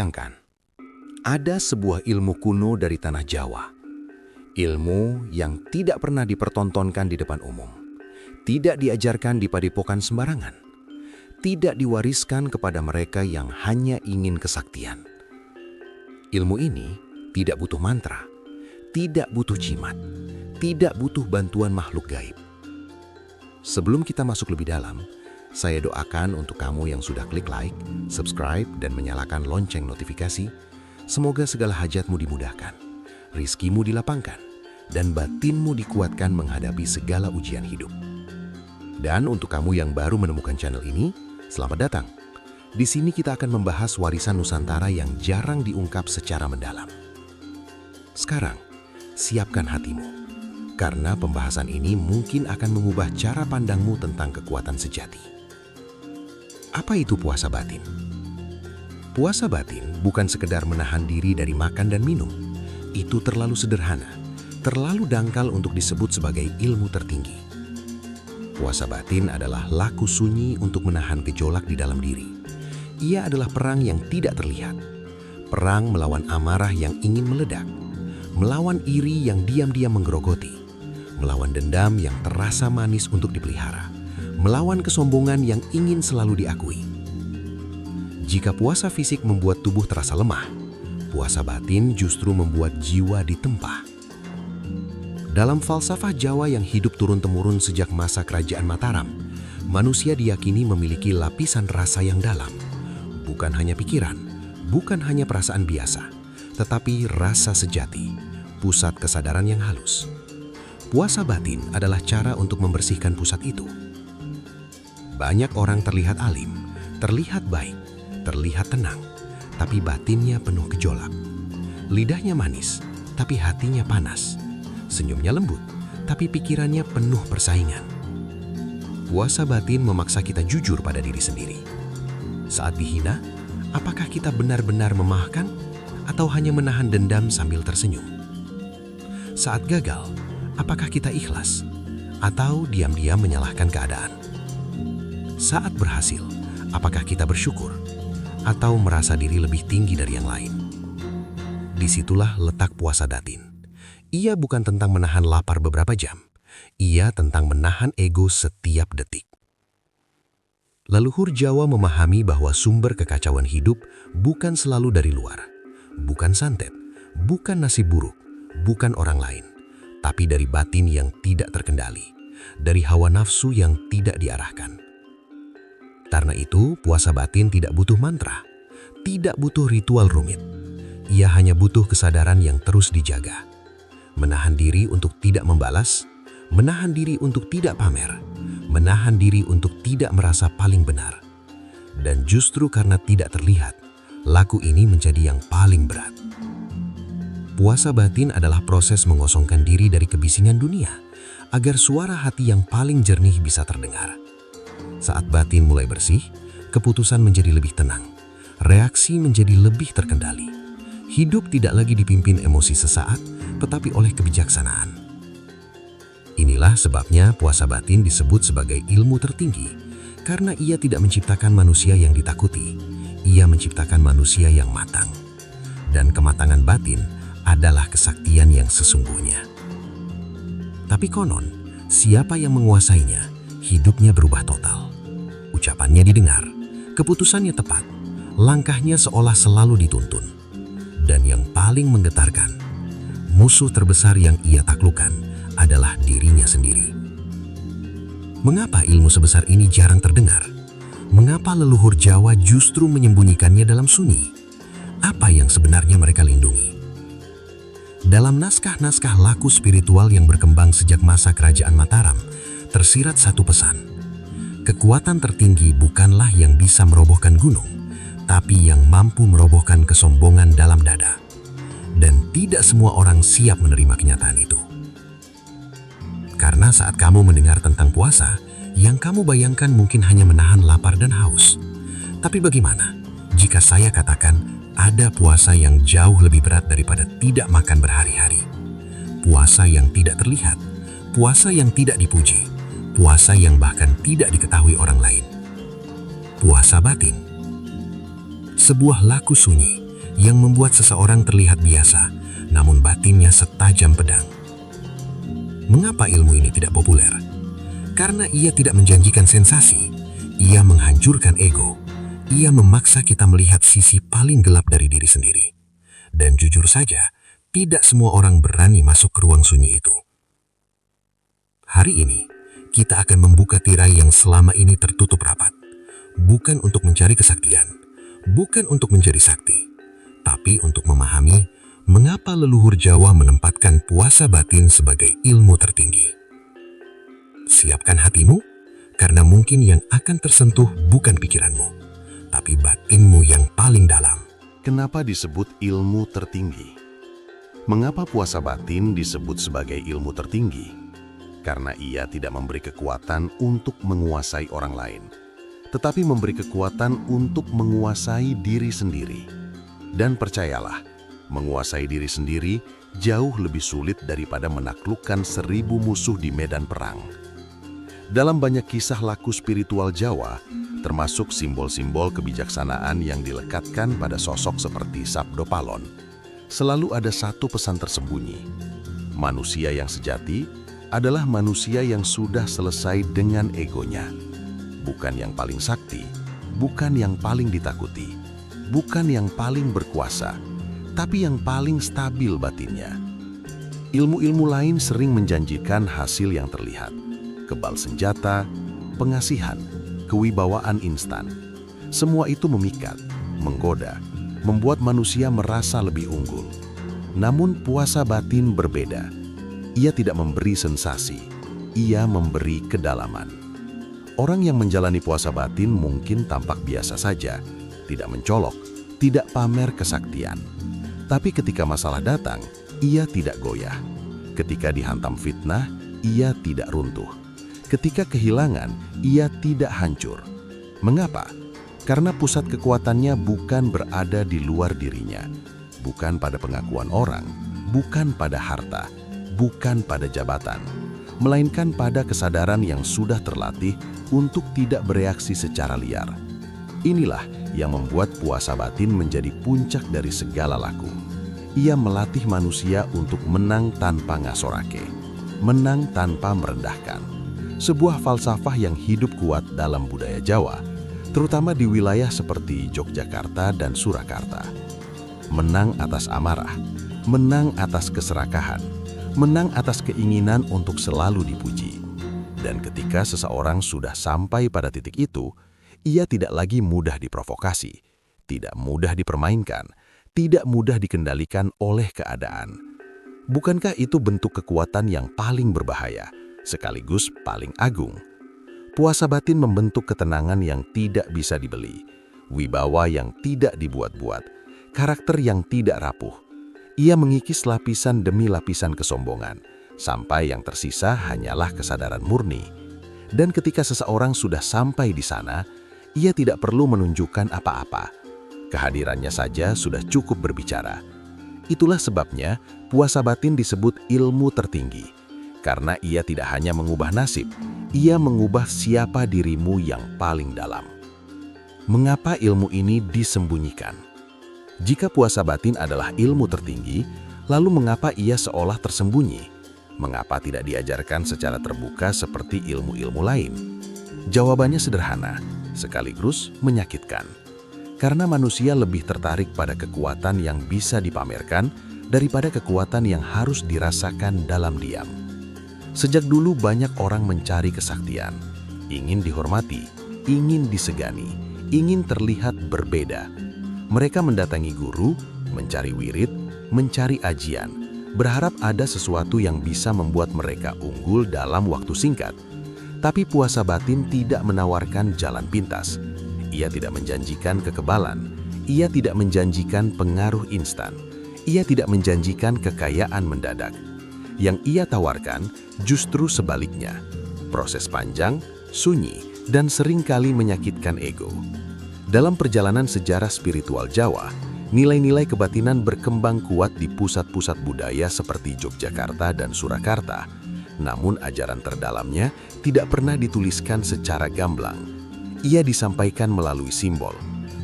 Bayangkan, ada sebuah ilmu kuno dari tanah Jawa. Ilmu yang tidak pernah dipertontonkan di depan umum, tidak diajarkan di padepokan sembarangan, tidak diwariskan kepada mereka yang hanya ingin kesaktian. Ilmu ini tidak butuh mantra, tidak butuh jimat, tidak butuh bantuan makhluk gaib. Sebelum kita masuk lebih dalam, saya doakan untuk kamu yang sudah klik like, subscribe, dan menyalakan lonceng notifikasi. Semoga segala hajatmu dimudahkan, rizkimu dilapangkan, dan batinmu dikuatkan menghadapi segala ujian hidup. Dan untuk kamu yang baru menemukan channel ini, selamat datang. Di sini kita akan membahas warisan Nusantara yang jarang diungkap secara mendalam. Sekarang, siapkan hatimu, karena pembahasan ini mungkin akan mengubah cara pandangmu tentang kekuatan sejati. Apa itu puasa batin? Puasa batin bukan sekedar menahan diri dari makan dan minum. Itu terlalu sederhana, terlalu dangkal untuk disebut sebagai ilmu tertinggi. Puasa batin adalah laku sunyi untuk menahan gejolak di dalam diri. Ia adalah perang yang tidak terlihat. Perang melawan amarah yang ingin meledak, melawan iri yang diam-diam menggerogoti, melawan dendam yang terasa manis untuk dipelihara, melawan kesombongan yang ingin selalu diakui. Jika puasa fisik membuat tubuh terasa lemah, puasa batin justru membuat jiwa ditempa. Dalam falsafah Jawa yang hidup turun-temurun sejak masa Kerajaan Mataram, manusia diyakini memiliki lapisan rasa yang dalam. Bukan hanya pikiran, bukan hanya perasaan biasa, tetapi rasa sejati, pusat kesadaran yang halus. Puasa batin adalah cara untuk membersihkan pusat itu. Banyak orang terlihat alim, terlihat baik, terlihat tenang, tapi batinnya penuh gejolak. Lidahnya manis, tapi hatinya panas. Senyumnya lembut, tapi pikirannya penuh persaingan. Puasa batin memaksa kita jujur pada diri sendiri. Saat dihina, apakah kita benar-benar memaafkan atau hanya menahan dendam sambil tersenyum? Saat gagal, apakah kita ikhlas atau diam-diam menyalahkan keadaan? Saat berhasil, apakah kita bersyukur atau merasa diri lebih tinggi dari yang lain? Disitulah letak puasa batin. Ia bukan tentang menahan lapar beberapa jam. Ia tentang menahan ego setiap detik. Leluhur Jawa memahami bahwa sumber kekacauan hidup bukan selalu dari luar. Bukan santet, bukan nasib buruk, bukan orang lain. Tapi dari batin yang tidak terkendali. Dari hawa nafsu yang tidak diarahkan. Karena itu, puasa batin tidak butuh mantra, tidak butuh ritual rumit. Ia hanya butuh kesadaran yang terus dijaga. Menahan diri untuk tidak membalas, menahan diri untuk tidak pamer, menahan diri untuk tidak merasa paling benar. Dan justru karena tidak terlihat, laku ini menjadi yang paling berat. Puasa batin adalah proses mengosongkan diri dari kebisingan dunia, agar suara hati yang paling jernih bisa terdengar. Saat batin mulai bersih, keputusan menjadi lebih tenang, reaksi menjadi lebih terkendali. Hidup tidak lagi dipimpin emosi sesaat, tetapi oleh kebijaksanaan. Inilah sebabnya puasa batin disebut sebagai ilmu tertinggi, karena ia tidak menciptakan manusia yang ditakuti, ia menciptakan manusia yang matang. Dan kematangan batin adalah kesaktian yang sesungguhnya. Tapi konon, siapa yang menguasainya, hidupnya berubah total. Ucapannya didengar, keputusannya tepat, langkahnya seolah selalu dituntun. Dan yang paling menggetarkan, musuh terbesar yang ia taklukkan adalah dirinya sendiri. Mengapa ilmu sebesar ini jarang terdengar? Mengapa leluhur Jawa justru menyembunyikannya dalam sunyi? Apa yang sebenarnya mereka lindungi? Dalam naskah-naskah laku spiritual yang berkembang sejak masa Kerajaan Mataram, tersirat satu pesan. Kekuatan tertinggi bukanlah yang bisa merobohkan gunung, tapi yang mampu merobohkan kesombongan dalam dada. Dan tidak semua orang siap menerima kenyataan itu. Karena saat kamu mendengar tentang puasa, yang kamu bayangkan mungkin hanya menahan lapar dan haus. Tapi bagaimana jika saya katakan ada puasa yang jauh lebih berat daripada tidak makan berhari-hari? Puasa yang tidak terlihat, puasa yang tidak dipuji, puasa yang bahkan tidak diketahui orang lain. Puasa batin. Sebuah laku sunyi yang membuat seseorang terlihat biasa, namun batinnya setajam pedang. Mengapa ilmu ini tidak populer? Karena ia tidak menjanjikan sensasi, ia menghancurkan ego, ia memaksa kita melihat sisi paling gelap dari diri sendiri. Dan jujur saja, tidak semua orang berani masuk ke ruang sunyi itu. Hari ini, kita akan membuka tirai yang selama ini tertutup rapat. Bukan untuk mencari kesaktian, bukan untuk menjadi sakti, tapi untuk memahami mengapa leluhur Jawa menempatkan puasa batin sebagai ilmu tertinggi. Siapkan hatimu, karena mungkin yang akan tersentuh bukan pikiranmu, tapi batinmu yang paling dalam. Kenapa disebut ilmu tertinggi? Mengapa puasa batin disebut sebagai ilmu tertinggi? Karena ia tidak memberi kekuatan untuk menguasai orang lain, tetapi memberi kekuatan untuk menguasai diri sendiri. Dan percayalah, menguasai diri sendiri jauh lebih sulit daripada menaklukkan 1000 musuh di medan perang. Dalam banyak kisah laku spiritual Jawa, termasuk simbol-simbol kebijaksanaan yang dilekatkan pada sosok seperti Sabdo Palon, selalu ada satu pesan tersembunyi. Manusia yang sejati adalah manusia yang sudah selesai dengan egonya. Bukan yang paling sakti, bukan yang paling ditakuti, bukan yang paling berkuasa, tapi yang paling stabil batinnya. Ilmu-ilmu lain sering menjanjikan hasil yang terlihat, kebal senjata, pengasihan, kewibawaan instan. Semua itu memikat, menggoda, membuat manusia merasa lebih unggul. Namun puasa batin berbeda. Ia tidak memberi sensasi, ia memberi kedalaman. Orang yang menjalani puasa batin mungkin tampak biasa saja, tidak mencolok, tidak pamer kesaktian. Tapi ketika masalah datang, ia tidak goyah. Ketika dihantam fitnah, ia tidak runtuh. Ketika kehilangan, ia tidak hancur. Mengapa? Karena pusat kekuatannya bukan berada di luar dirinya, bukan pada pengakuan orang, bukan pada harta, bukan pada jabatan, melainkan pada kesadaran yang sudah terlatih untuk tidak bereaksi secara liar. Inilah yang membuat puasa batin menjadi puncak dari segala laku. Ia melatih manusia untuk menang tanpa ngasorake, menang tanpa merendahkan. Sebuah falsafah yang hidup kuat dalam budaya Jawa, terutama di wilayah seperti Yogyakarta dan Surakarta. Menang atas amarah, menang atas keserakahan, menang atas keinginan untuk selalu dipuji. Dan ketika seseorang sudah sampai pada titik itu, ia tidak lagi mudah diprovokasi, tidak mudah dipermainkan, tidak mudah dikendalikan oleh keadaan. Bukankah itu bentuk kekuatan yang paling berbahaya, sekaligus paling agung? Puasa batin membentuk ketenangan yang tidak bisa dibeli, wibawa yang tidak dibuat-buat, karakter yang tidak rapuh. Ia mengikis lapisan demi lapisan kesombongan, sampai yang tersisa hanyalah kesadaran murni. Dan ketika seseorang sudah sampai di sana, ia tidak perlu menunjukkan apa-apa. Kehadirannya saja sudah cukup berbicara. Itulah sebabnya puasa batin disebut ilmu tertinggi. Karena ia tidak hanya mengubah nasib, ia mengubah siapa dirimu yang paling dalam. Mengapa ilmu ini disembunyikan? Jika puasa batin adalah ilmu tertinggi, lalu mengapa ia seolah tersembunyi? Mengapa tidak diajarkan secara terbuka seperti ilmu-ilmu lain? Jawabannya sederhana, sekaligus menyakitkan. Karena manusia lebih tertarik pada kekuatan yang bisa dipamerkan daripada kekuatan yang harus dirasakan dalam diam. Sejak dulu banyak orang mencari kesaktian, ingin dihormati, ingin disegani, ingin terlihat berbeda. Mereka mendatangi guru, mencari wirid, mencari ajian, berharap ada sesuatu yang bisa membuat mereka unggul dalam waktu singkat. Tapi puasa batin tidak menawarkan jalan pintas. Ia tidak menjanjikan kekebalan. Ia tidak menjanjikan pengaruh instan. Ia tidak menjanjikan kekayaan mendadak. Yang ia tawarkan justru sebaliknya. Proses panjang, sunyi, dan seringkali menyakitkan ego. Dalam perjalanan sejarah spiritual Jawa, nilai-nilai kebatinan berkembang kuat di pusat-pusat budaya seperti Yogyakarta dan Surakarta. Namun ajaran terdalamnya tidak pernah dituliskan secara gamblang. Ia disampaikan melalui simbol,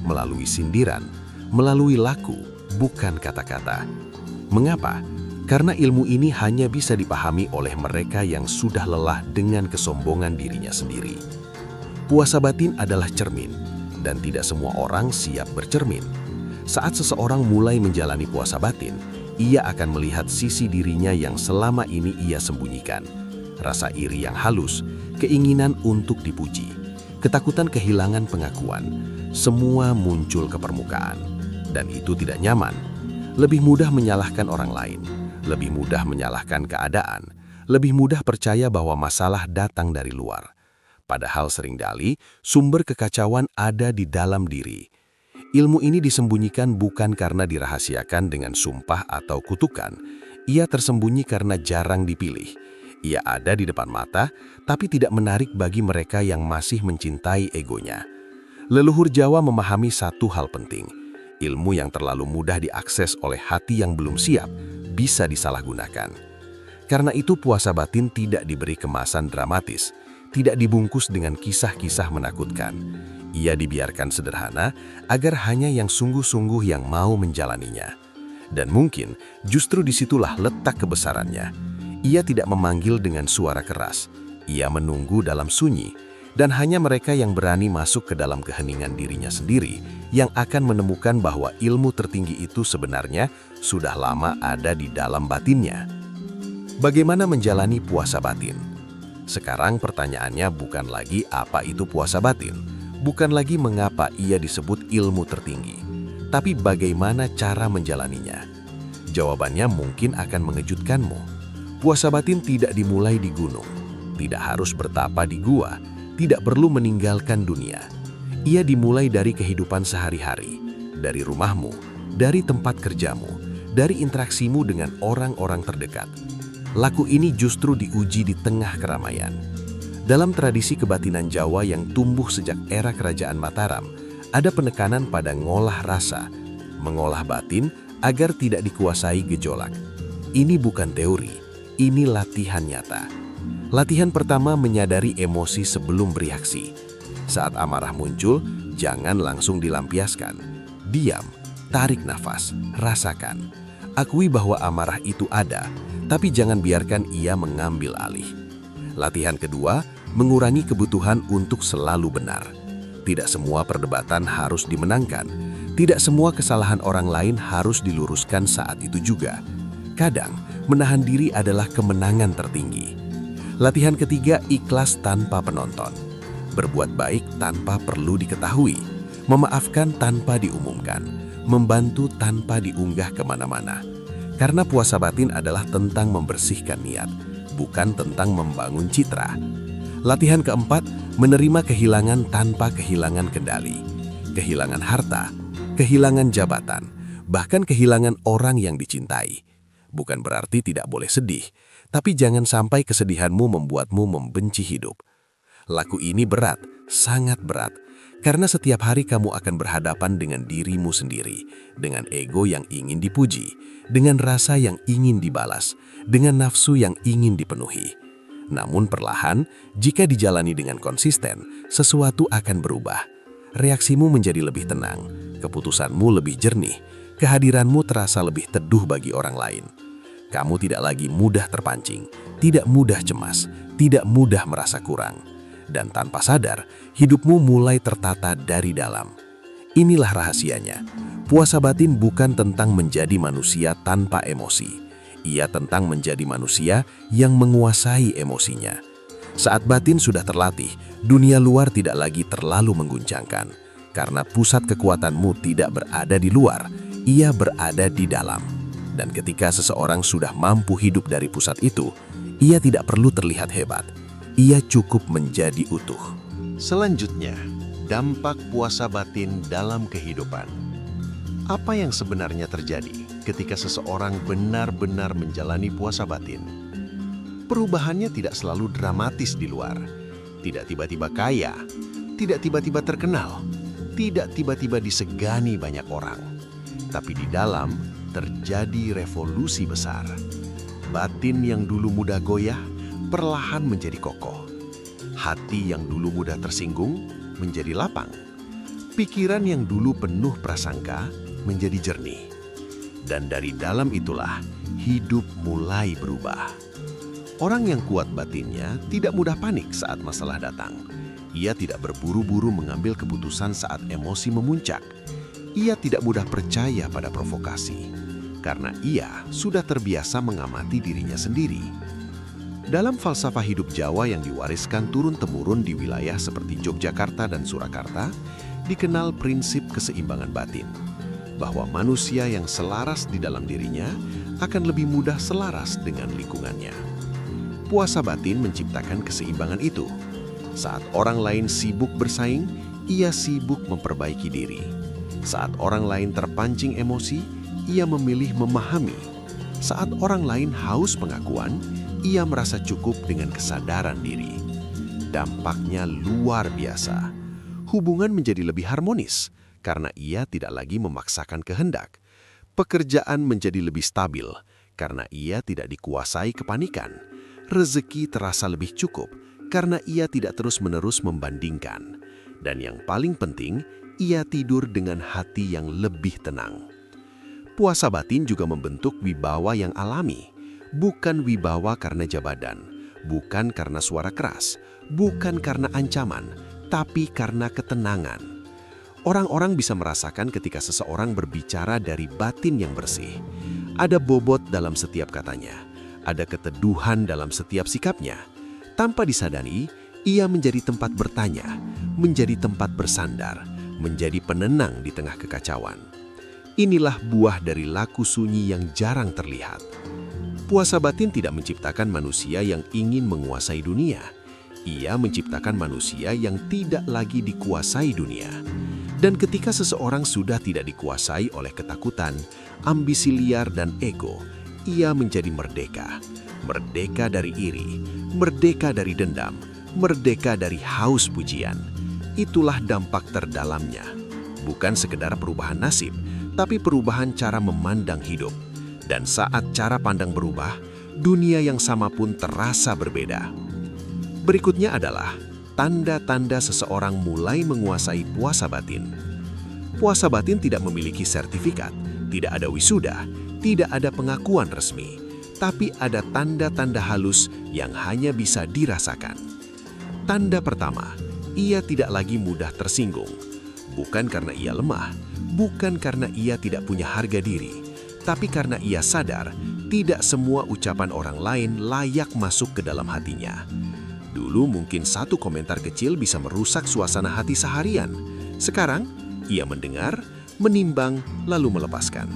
melalui sindiran, melalui laku, bukan kata-kata. Mengapa? Karena ilmu ini hanya bisa dipahami oleh mereka yang sudah lelah dengan kesombongan dirinya sendiri. Puasa batin adalah cermin, dan tidak semua orang siap bercermin. Saat seseorang mulai menjalani puasa batin, ia akan melihat sisi dirinya yang selama ini ia sembunyikan. Rasa iri yang halus, keinginan untuk dipuji, ketakutan kehilangan pengakuan, semua muncul ke permukaan. Dan itu tidak nyaman. Lebih mudah menyalahkan orang lain, lebih mudah menyalahkan keadaan, lebih mudah percaya bahwa masalah datang dari luar. Padahal seringkali sumber kekacauan ada di dalam diri. Ilmu ini disembunyikan bukan karena dirahasiakan dengan sumpah atau kutukan. Ia tersembunyi karena jarang dipilih. Ia ada di depan mata, tapi tidak menarik bagi mereka yang masih mencintai egonya. Leluhur Jawa memahami satu hal penting. Ilmu yang terlalu mudah diakses oleh hati yang belum siap bisa disalahgunakan. Karena itu puasa batin tidak diberi kemasan dramatis, tidak dibungkus dengan kisah-kisah menakutkan. Ia dibiarkan sederhana agar hanya yang sungguh-sungguh yang mau menjalaninya. Dan mungkin justru disitulah letak kebesarannya. Ia tidak memanggil dengan suara keras. Ia menunggu dalam sunyi. Dan hanya mereka yang berani masuk ke dalam keheningan dirinya sendiri yang akan menemukan bahwa ilmu tertinggi itu sebenarnya sudah lama ada di dalam batinnya. Bagaimana menjalani puasa batin? Sekarang pertanyaannya bukan lagi apa itu puasa batin, bukan lagi mengapa ia disebut ilmu tertinggi, tapi bagaimana cara menjalaninya. Jawabannya mungkin akan mengejutkanmu. Puasa batin tidak dimulai di gunung, tidak harus bertapa di gua, tidak perlu meninggalkan dunia. Ia dimulai dari kehidupan sehari-hari, dari rumahmu, dari tempat kerjamu, dari interaksimu dengan orang-orang terdekat. Laku ini justru diuji di tengah keramaian. Dalam tradisi kebatinan Jawa yang tumbuh sejak era Kerajaan Mataram, ada penekanan pada ngolah rasa, mengolah batin agar tidak dikuasai gejolak. Ini bukan teori, ini latihan nyata. Latihan pertama menyadari emosi sebelum bereaksi. Saat amarah muncul, jangan langsung dilampiaskan. Diam, tarik nafas, rasakan. Akui bahwa amarah itu ada, tapi jangan biarkan ia mengambil alih. Latihan kedua, mengurangi kebutuhan untuk selalu benar. Tidak semua perdebatan harus dimenangkan. Tidak semua kesalahan orang lain harus diluruskan saat itu juga. Kadang, menahan diri adalah kemenangan tertinggi. Latihan ketiga, ikhlas tanpa penonton. Berbuat baik tanpa perlu diketahui. Memaafkan tanpa diumumkan. Membantu tanpa diunggah kemana-mana. Karena puasa batin adalah tentang membersihkan niat, bukan tentang membangun citra. Latihan keempat, menerima kehilangan tanpa kehilangan kendali. Kehilangan harta, kehilangan jabatan, bahkan kehilangan orang yang dicintai. Bukan berarti tidak boleh sedih, tapi jangan sampai kesedihanmu membuatmu membenci hidup. Laku ini berat, sangat berat, karena setiap hari kamu akan berhadapan dengan dirimu sendiri, dengan ego yang ingin dipuji, dengan rasa yang ingin dibalas, dengan nafsu yang ingin dipenuhi. Namun perlahan, jika dijalani dengan konsisten, sesuatu akan berubah. Reaksimu menjadi lebih tenang, keputusanmu lebih jernih, kehadiranmu terasa lebih teduh bagi orang lain. Kamu tidak lagi mudah terpancing, tidak mudah cemas, tidak mudah merasa kurang. Dan tanpa sadar, hidupmu mulai tertata dari dalam. Inilah rahasianya. Puasa batin bukan tentang menjadi manusia tanpa emosi. Ia tentang menjadi manusia yang menguasai emosinya. Saat batin sudah terlatih, dunia luar tidak lagi terlalu mengguncangkan. Karena pusat kekuatanmu tidak berada di luar, ia berada di dalam. Dan ketika seseorang sudah mampu hidup dari pusat itu, ia tidak perlu terlihat hebat. Ia cukup menjadi utuh. Selanjutnya, dampak puasa batin dalam kehidupan. Apa yang sebenarnya terjadi ketika seseorang benar-benar menjalani puasa batin? Perubahannya tidak selalu dramatis di luar. Tidak tiba-tiba kaya, tidak tiba-tiba terkenal, tidak tiba-tiba disegani banyak orang. Tapi di dalam terjadi revolusi besar. Batin yang dulu mudah goyah, perlahan menjadi kokoh. Hati yang dulu mudah tersinggung, menjadi lapang. Pikiran yang dulu penuh prasangka, menjadi jernih. Dan dari dalam itulah hidup mulai berubah. Orang yang kuat batinnya tidak mudah panik saat masalah datang. Ia tidak berburu-buru mengambil keputusan saat emosi memuncak. Ia tidak mudah percaya pada provokasi, karena ia sudah terbiasa mengamati dirinya sendiri. Dalam falsafah hidup Jawa yang diwariskan turun-temurun di wilayah seperti Yogyakarta dan Surakarta, dikenal prinsip keseimbangan batin, bahwa manusia yang selaras di dalam dirinya akan lebih mudah selaras dengan lingkungannya. Puasa batin menciptakan keseimbangan itu. Saat orang lain sibuk bersaing, ia sibuk memperbaiki diri. Saat orang lain terpancing emosi, ia memilih memahami. Saat orang lain haus pengakuan, ia merasa cukup dengan kesadaran diri. Dampaknya luar biasa. Hubungan menjadi lebih harmonis karena ia tidak lagi memaksakan kehendak. Pekerjaan menjadi lebih stabil karena ia tidak dikuasai kepanikan. Rezeki terasa lebih cukup karena ia tidak terus-menerus membandingkan. Dan yang paling penting, ia tidur dengan hati yang lebih tenang. Puasa batin juga membentuk wibawa yang alami, bukan wibawa karena jabatan, bukan karena suara keras, bukan karena ancaman, tapi karena ketenangan. Orang-orang bisa merasakan ketika seseorang berbicara dari batin yang bersih. Ada bobot dalam setiap katanya, ada keteduhan dalam setiap sikapnya. Tanpa disadari, ia menjadi tempat bertanya, menjadi tempat bersandar, menjadi penenang di tengah kekacauan. Inilah buah dari laku sunyi yang jarang terlihat. Puasa batin tidak menciptakan manusia yang ingin menguasai dunia. Ia menciptakan manusia yang tidak lagi dikuasai dunia. Dan ketika seseorang sudah tidak dikuasai oleh ketakutan, ambisi liar dan ego, ia menjadi merdeka. Merdeka dari iri, merdeka dari dendam, merdeka dari haus pujian. Itulah dampak terdalamnya. Bukan sekedar perubahan nasib, tapi perubahan cara memandang hidup. Dan saat cara pandang berubah, dunia yang sama pun terasa berbeda. Berikutnya adalah tanda-tanda seseorang mulai menguasai puasa batin. Puasa batin tidak memiliki sertifikat, tidak ada wisuda, tidak ada pengakuan resmi, tapi ada tanda-tanda halus yang hanya bisa dirasakan. Tanda pertama, ia tidak lagi mudah tersinggung. Bukan karena ia lemah, bukan karena ia tidak punya harga diri, tapi karena ia sadar tidak semua ucapan orang lain layak masuk ke dalam hatinya. Dulu mungkin satu komentar kecil bisa merusak suasana hati seharian. Sekarang, ia mendengar, menimbang, lalu melepaskan.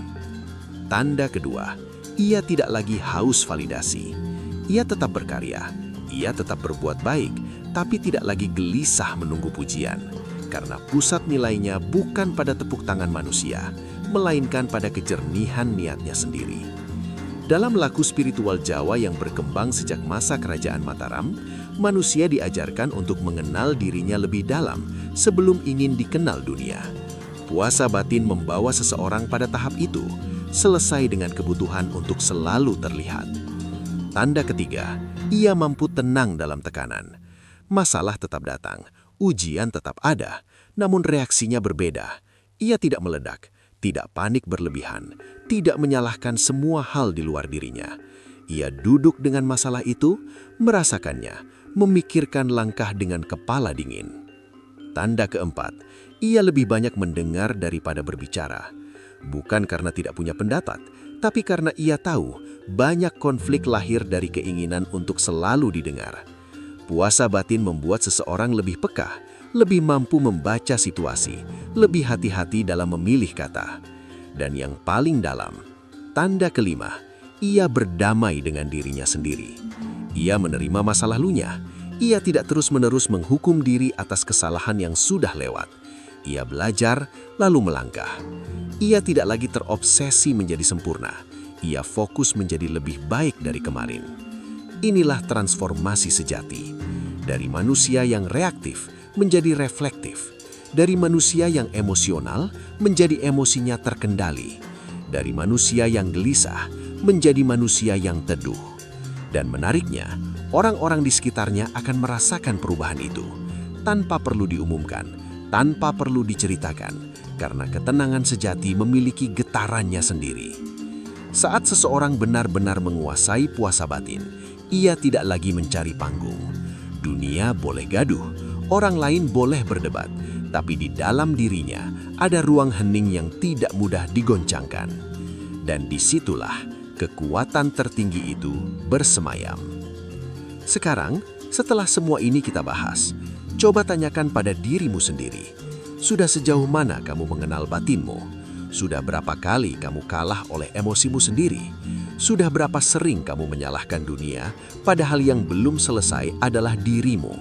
Tanda kedua, ia tidak lagi haus validasi. Ia tetap berkarya, ia tetap berbuat baik, tapi tidak lagi gelisah menunggu pujian. Karena pusat nilainya bukan pada tepuk tangan manusia, melainkan pada kejernihan niatnya sendiri. Dalam laku spiritual Jawa yang berkembang sejak masa Kerajaan Mataram, manusia diajarkan untuk mengenal dirinya lebih dalam sebelum ingin dikenal dunia. Puasa batin membawa seseorang pada tahap itu, selesai dengan kebutuhan untuk selalu terlihat. Tanda ketiga, ia mampu tenang dalam tekanan. Masalah tetap datang, ujian tetap ada, namun reaksinya berbeda. Ia tidak meledak, tidak panik berlebihan, tidak menyalahkan semua hal di luar dirinya. Ia duduk dengan masalah itu, merasakannya, memikirkan langkah dengan kepala dingin. Tanda keempat, ia lebih banyak mendengar daripada berbicara. Bukan karena tidak punya pendapat, tapi karena ia tahu banyak konflik lahir dari keinginan untuk selalu didengar. Puasa batin membuat seseorang lebih peka, lebih mampu membaca situasi, lebih hati-hati dalam memilih kata. Dan yang paling dalam, tanda kelima, ia berdamai dengan dirinya sendiri. Ia menerima masa lalunya. Ia tidak terus-menerus menghukum diri atas kesalahan yang sudah lewat. Ia belajar, lalu melangkah. Ia tidak lagi terobsesi menjadi sempurna. Ia fokus menjadi lebih baik dari kemarin. Inilah transformasi sejati. Dari manusia yang reaktif menjadi reflektif. Dari manusia yang emosional menjadi emosinya terkendali. Dari manusia yang gelisah menjadi manusia yang teduh. Dan menariknya, orang-orang di sekitarnya akan merasakan perubahan itu. Tanpa perlu diumumkan, tanpa perlu diceritakan. Karena ketenangan sejati memiliki getarannya sendiri. Saat seseorang benar-benar menguasai puasa batin, ia tidak lagi mencari panggung. Dunia boleh gaduh, orang lain boleh berdebat, tapi di dalam dirinya ada ruang hening yang tidak mudah digoncangkan. Dan disitulah kekuatan tertinggi itu bersemayam. Sekarang, setelah semua ini kita bahas, coba tanyakan pada dirimu sendiri. Sudah sejauh mana kamu mengenal batinmu? Sudah berapa kali kamu kalah oleh emosimu sendiri? Sudah berapa sering kamu menyalahkan dunia, padahal yang belum selesai adalah dirimu?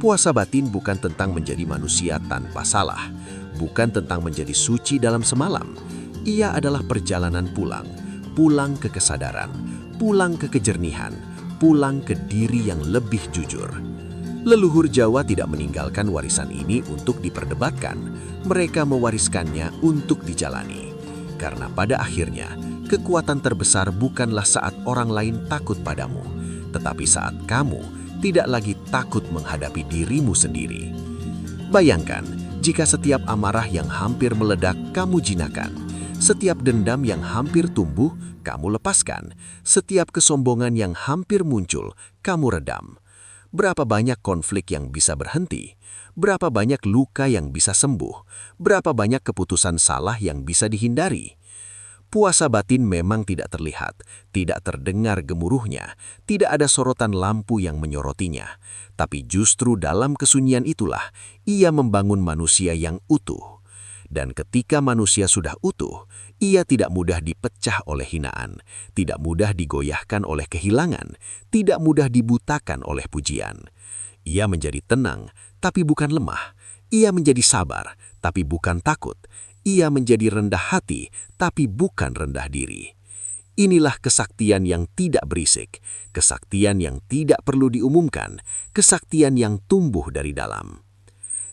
Puasa batin bukan tentang menjadi manusia tanpa salah, bukan tentang menjadi suci dalam semalam. Ia adalah perjalanan pulang ke kesadaran, pulang ke kejernihan, pulang ke diri yang lebih jujur. Leluhur Jawa tidak meninggalkan warisan ini untuk diperdebatkan. Mereka mewariskannya untuk dijalani. Karena pada akhirnya, kekuatan terbesar bukanlah saat orang lain takut padamu, tetapi saat kamu tidak lagi takut menghadapi dirimu sendiri. Bayangkan, jika setiap amarah yang hampir meledak kamu jinakan, setiap dendam yang hampir tumbuh kamu lepaskan, setiap kesombongan yang hampir muncul kamu redam. Berapa banyak konflik yang bisa berhenti? Berapa banyak luka yang bisa sembuh? Berapa banyak keputusan salah yang bisa dihindari? Puasa batin memang tidak terlihat, tidak terdengar gemuruhnya, tidak ada sorotan lampu yang menyorotinya. Tapi justru dalam kesunyian itulah ia membangun manusia yang utuh. Dan ketika manusia sudah utuh, ia tidak mudah dipecah oleh hinaan, tidak mudah digoyahkan oleh kehilangan, tidak mudah dibutakan oleh pujian. Ia menjadi tenang, tapi bukan lemah. Ia menjadi sabar, tapi bukan takut. Ia menjadi rendah hati, tapi bukan rendah diri. Inilah kesaktian yang tidak berisik, kesaktian yang tidak perlu diumumkan, kesaktian yang tumbuh dari dalam.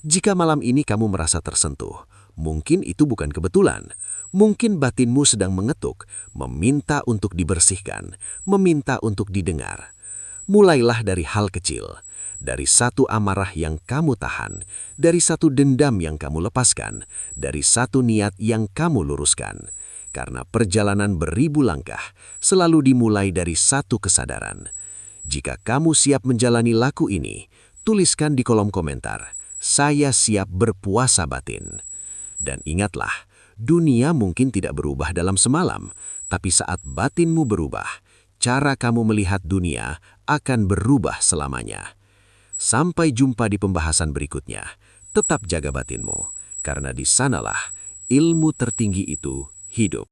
Jika malam ini kamu merasa tersentuh, mungkin itu bukan kebetulan. Mungkin batinmu sedang mengetuk, meminta untuk dibersihkan, meminta untuk didengar. Mulailah dari hal kecil, dari satu amarah yang kamu tahan, dari satu dendam yang kamu lepaskan, dari satu niat yang kamu luruskan. Karena perjalanan beribu langkah selalu dimulai dari satu kesadaran. Jika kamu siap menjalani laku ini, tuliskan di kolom komentar, "Saya siap berpuasa batin." Dan ingatlah, dunia mungkin tidak berubah dalam semalam, tapi saat batinmu berubah, cara kamu melihat dunia akan berubah selamanya. Sampai jumpa di pembahasan berikutnya. Tetap jaga batinmu, karena di sanalah ilmu tertinggi itu hidup.